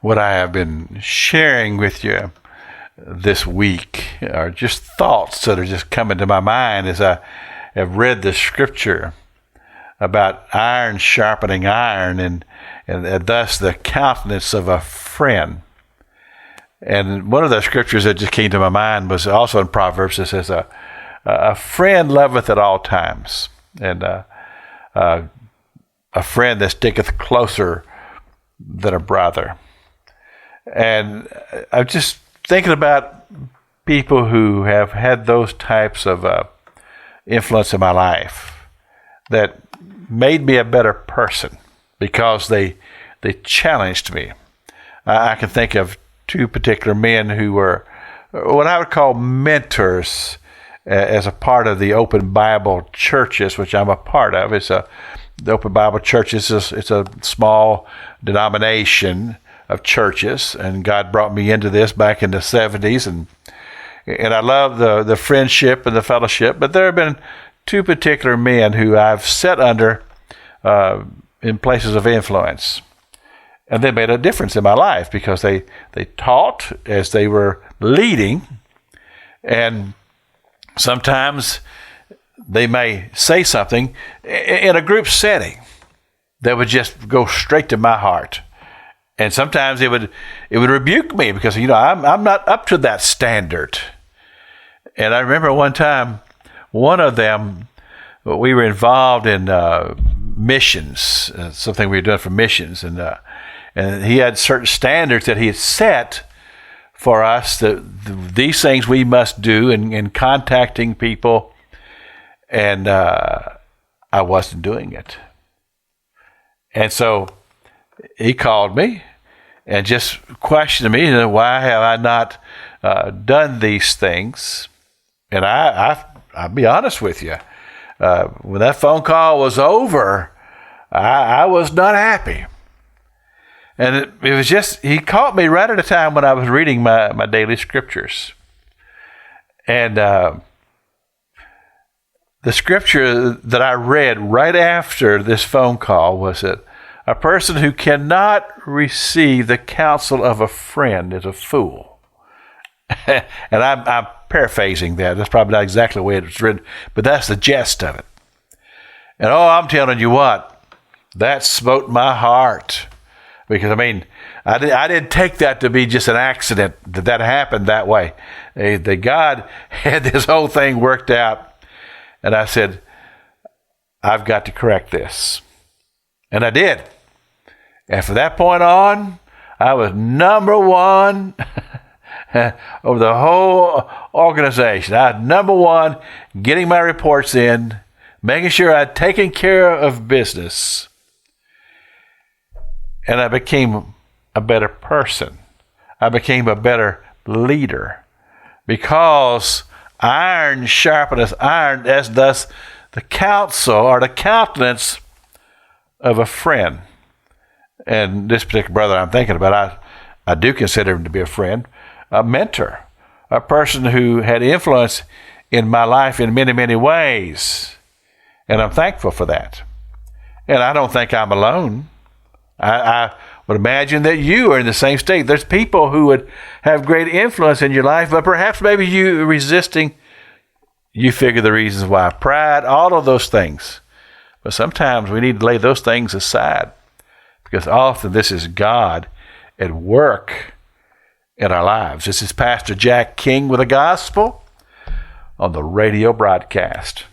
What I have been sharing with you this week are just thoughts that are just coming to my mind as I have read the scripture about iron sharpening iron and thus the countenance of a friend. And one of the scriptures that just came to my mind was also in Proverbs. It says, a friend loveth at all times, and a friend that sticketh closer than a brother. And I'm just thinking about people who have had those types of influence in my life that made me a better person because they challenged me. I can think of two particular men who were what I would call mentors as a part of the Open Bible churches, which I'm a part of. The Open Bible churches it's a small denomination of churches, and God brought me into this back in the 70s, and I love the friendship and the fellowship. But there have been two particular men who I've sat under in places of influence, and they made a difference in my life because they taught as they were leading, and sometimes they may say something in a group setting that would just go straight to my heart. And sometimes it would rebuke me because, I'm not up to that standard. And I remember one time, one of them, we were involved in missions, something we were doing for missions, and he had certain standards that he had set for us, these things we must do in contacting people, and I wasn't doing it. And so he called me and just questioned me, why have I not done these things? And I'll be honest with you, when that phone call was over, I was not happy. And it was just, he caught me right at a time when I was reading my daily scriptures. And the scripture that I read right after this phone call was that a person who cannot receive the counsel of a friend is a fool. And I'm paraphrasing that. That's probably not exactly the way it was written, but that's the gist of it. And I'm telling you what, that smote my heart. Because, I didn't take that to be just an accident that happened that way. That God had this whole thing worked out. And I said, I've got to correct this. And I did. And from that point on, I was number one over the whole organization. I was number one, getting my reports in, making sure I'd taken care of business. And I became a better person. I became a better leader because iron sharpeneth iron, as thus the counsel or the countenance of a friend. And this particular brother I'm thinking about, I do consider him to be a friend, a mentor, a person who had influence in my life in many, many ways. And I'm thankful for that. And I don't think I'm alone. I would imagine that you are in the same state. There's people who would have great influence in your life, but perhaps maybe you resisting, you figure the reasons why, pride, all of those things. But sometimes we need to lay those things aside because often this is God at work in our lives. This is Pastor Jack King with the gospel on the radio broadcast.